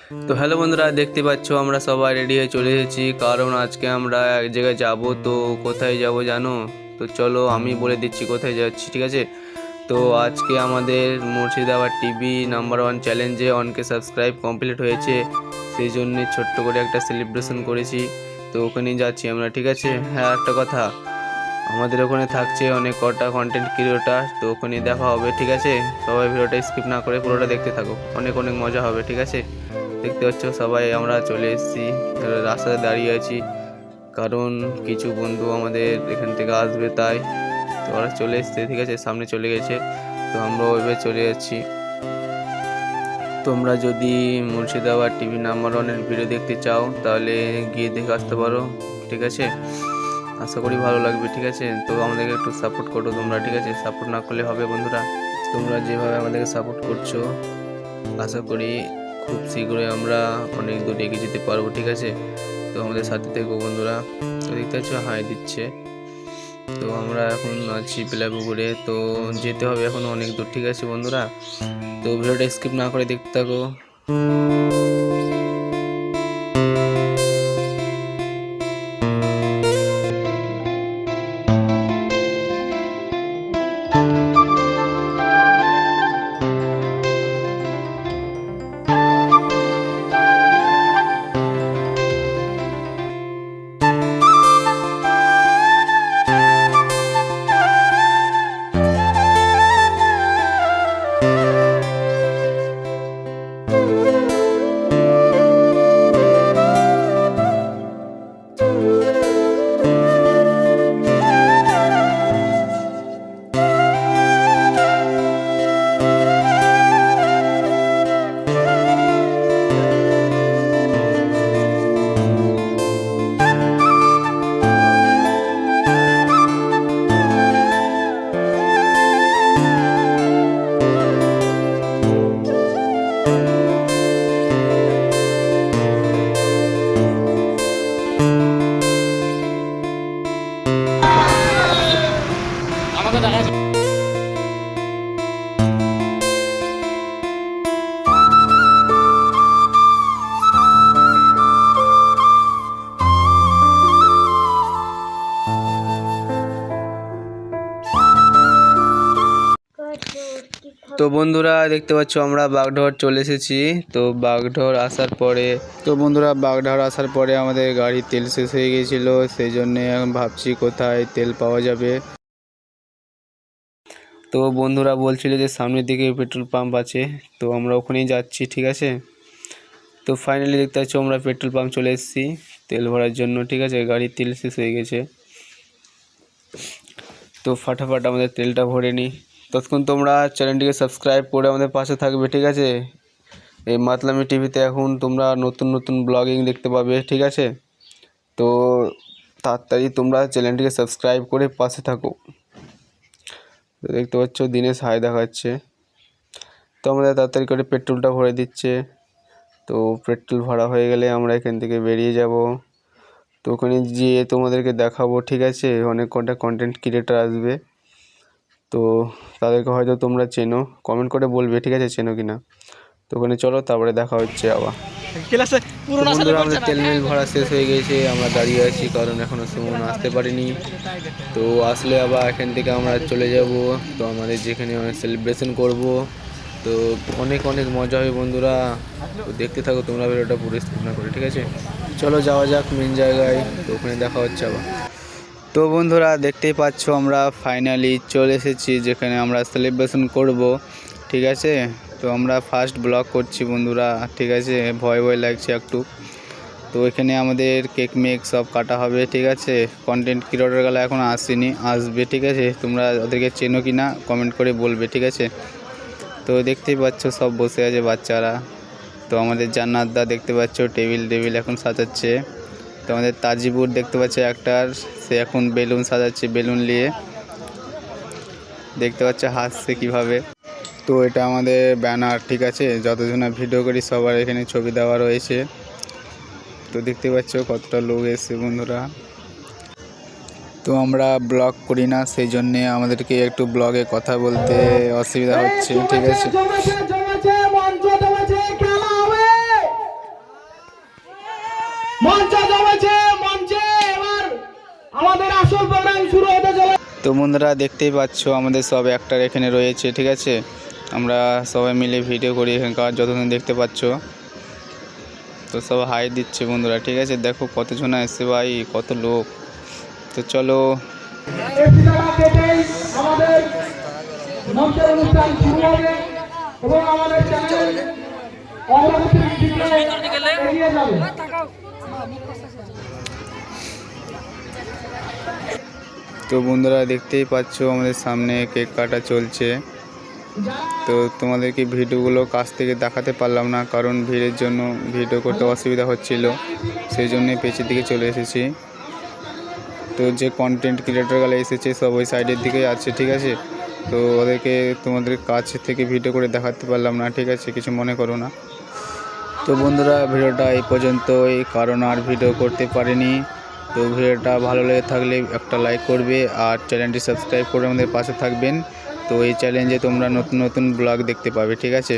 তো হ্যালো বন্ধুরা, দেখতে পাচ্ছ আমরা সবাই রেডি হয়ে চলে এসেছি, কারণ আজকে আমরা এক জায়গায় যাব। তো কোথায় যাব জানো? তো চলো আমি বলে দিচ্ছি কোথায় যাচ্ছি, ঠিক আছে? তো আজকে আমাদের মুর্শিদাবাদ টিভি নাম্বার 1 চ্যালেঞ্জে অনকে সাবস্ক্রাইব কমপ্লিট হয়েছে, সেই জন্যে ছোট্ট করে একটা সেলিব্রেশন করেছি। তো ওখানেই যাচ্ছি আমরা, ঠিক আছে? হ্যাঁ, একটা কথা, আমাদের ওখানে থাকছে অনেক কটা কন্টেন্ট ক্রিয়েটার, তো ওখানে দেখা হবে, ঠিক আছে? সবাই ভিডিওটা স্কিপ না করে পুরোটা দেখতে থাকো, অনেক অনেক মজা হবে, ঠিক আছে? দেখতে পাচ্ছ সবাই আমরা চলে এসেছি, রাস্তায় দাঁড়িয়ে আছি, কারণ কিছু বন্ধু আমাদের এখান থেকে আসবে, তাই তো ওরা চলে এসছে, ঠিক আছে? সামনে চলে গেছে, তো আমরা ওইভাবে চলে যাচ্ছি। তোমরা যদি মুর্শিদাবাদ টিভি নাম্বার 1-এর ভিডিও দেখতে চাও তাহলে গিয়ে দেখে আসতে পারো, ঠিক আছে? আশা করি ভালো লাগবে, ঠিক আছে? তো আমাদেরকে একটু সাপোর্ট করো তোমরা, ঠিক আছে? সাপোর্ট না করলে হবে বন্ধুরা। তোমরা যেভাবে আমাদেরকে সাপোর্ট করছো, আশা করি খুব শীঘ্রই আমরা অনেক দূর এগিয়ে যেতে পারবো, ঠিক আছে? তো আমাদের সাথে থেকো বন্ধুরা। তো দেখতে পাচ্ছ হাই দিচ্ছে। তো আমরা এখন আছি প্লাইপুকুরে, তো যেতে হবে এখন অনেক দূর, ঠিক আছে বন্ধুরা? তো ভিডিওটা স্কিপ না করে দেখতে থাকো। তো বন্ধুরা দেখতে পাচ্ছ আমরা বাগডোর চলে এসেছি। তো বাগডোর আসার পরে আমাদের গাড়ির তেল শেষ হয়ে গিয়েছিল, সেই জন্যে এখন ভাবছি কোথায় তেল পাওয়া যাবে। তো বন্ধুরা বলছিল যে সামনের দিকে পেট্রোল পাম্প আছে, তো আমরা ওখানেই যাচ্ছি, ঠিক আছে? তো ফাইনালি দেখতে পাচ্ছ আমরা পেট্রোল পাম্প চলে এসেছি তেল ভরার জন্য, ঠিক আছে? গাড়ির তেল শেষ হয়ে গেছে, তো ফাটাফাট আমাদের তেলটা ভরে নিই। ততক্ষণ তোমরা চ্যানেলটিকে সাবস্ক্রাইব করে আমাদের পাশে থাকবে, ঠিক আছে? এই মাতলামি টিভিতে এখন তোমরা নতুন নতুন ব্লগিং দেখতে পাবে, ঠিক আছে? তো তাড়াতাড়ি তোমরা চ্যানেলটিকে সাবস্ক্রাইব করে পাশে থাকো। তো দেখতে পাচ্ছ দিনেশ হাই দেখাচ্ছে, তো আমাদের তাড়াতাড়ি করে পেট্রোলটা ভরে দিচ্ছে। তো পেট্রোল ভরা হয়ে গেলে আমরা এখান থেকে বেরিয়ে যাব। তো ওখানে গিয়ে তোমাদেরকে দেখাবো, ঠিক আছে? অনেক কটা কন্টেন্ট ক্রিয়েটার আসবে, তো তাদেরকে হয়তো তোমরা চেনো, কমেন্ট করে বলবে, ঠিক আছে? চেনো কি না। তো ওখানে চলো, তারপরে দেখা হচ্ছে আবার। বন্ধুরা আমাদের তেল মিল ভরা শেষ হয়ে গেছে, আমরা দাঁড়িয়ে আছি কারণ এখনও সুমন আসতে পারিনি। তো আসলে আবার এখান থেকে আমরা চলে যাব, তো আমাদের যেখানে অনেক সেলিব্রেশন করব, তো অনেক অনেক মজা হবে বন্ধুরা। তো দেখতে থাকো তোমরা ভিডিওটা পুরো স্কিপ না করে, ঠিক আছে? চলো যাওয়া যাক মেন জায়গায়, তো ওখানে দেখা হচ্ছে আবার। তো বন্ধুরা দেখতেই পাচ্ছ আমরা ফাইনালি চলে এসেছি যেখানে আমরা সেলিব্রেশন করব, ঠিক আছে? তো আমরা ফার্স্ট ব্লগ করছি বন্ধুরা, ঠিক আছে? ভয় ভয় লাগছে একটু। তো এখানে আমাদের কেক মেক সব কাটা হবে, ঠিক আছে? কন্টেন্ট ক্রিয়েটরগুলো এখন আসবে, ঠিক আছে? তোমরা ওদেরকে চেনো কি না কমেন্ট করে বলবে, ঠিক আছে? তো দেখতেই পাচ্ছ সব বসে আছে বাচ্চারা। তো আমাদের জান্নাতদা দেখতে পাচ্ছ টেবিল এখন সাজাচ্ছে। তো আমাদের তাজিবুর দেখতে পাচ্ছে অ্যাক্টার, সে এখন বেলুন সাজাচ্ছে, বেলুন নিয়ে দেখতে পাচ্ছে হাসছে কিভাবে। তো এটা আমাদের ব্যানার, ঠিক আছে? যতজনা ভিডিও করি সবার এখানে ছবি দেওয়া রয়েছে। তো দেখতে পাচ্ছ কতটা লোক এসছে বন্ধুরা। তো আমরা ব্লগ করি না, সেই জন্যে আমাদেরকে একটু ব্লগে কথা বলতে অসুবিধা হচ্ছে, ঠিক আছে? মঞ্চ জমেছে, মঞ্চে এবার আমাদের আসল প্রোগ্রাম শুরু হতে চলে। তো বন্ধুরা দেখতেই পাচ্ছ আমাদের সব অ্যাক্টর এখানে রয়েছে, ঠিক আছে। আমরা সবাই মিলে ভিডিও করি এখানকার, যতক্ষণ দেখতে পাচ্ছ। তো সব হাই দিচ্ছে বন্ধুরা, ঠিক আছে। দেখো কতজন এসছে ভাই, কত লোক। তো চলো। আমাদের মঞ্চের অনুষ্ঠান শুরু হবে এবং আমাদের চ্যানেল এগিয়ে যাবে। তো বন্ধুরা দেখতেই পাচ্ছ আমাদের সামনে কেক কাটা চলছে। তো তোমাদেরকে ভিডিওগুলো কাছ থেকে দেখাতে পারলাম না, কারণ ভিড়ের জন্য ভিডিও করতে অসুবিধা হচ্ছিল, সেই জন্যই পেছনের দিকে চলে এসেছি। তো যে কন্টেন্ট ক্রিয়েটরগুলো এসেছে সব ওই সাইডের দিকেই আছে, ঠিক আছে। তো ওদেরকে তোমাদের কাছ থেকে ভিডিও করে দেখাতে পারলাম না, ঠিক আছে, কিছু মনে করো না। তো বন্ধুরা ভিডিওটা এই পর্যন্তই, কারণ আর ভিডিও করতে পারিনি। তো ভিডিওটা ভালো লেগে থাকলে একটা লাইক করবে আর চ্যানেলটি সাবস্ক্রাইব করে আমাদের পাশে থাকবেন। তো এই চ্যালেঞ্জে তোমরা নতুন নতুন ব্লগ দেখতে পাবে, ঠিক আছে।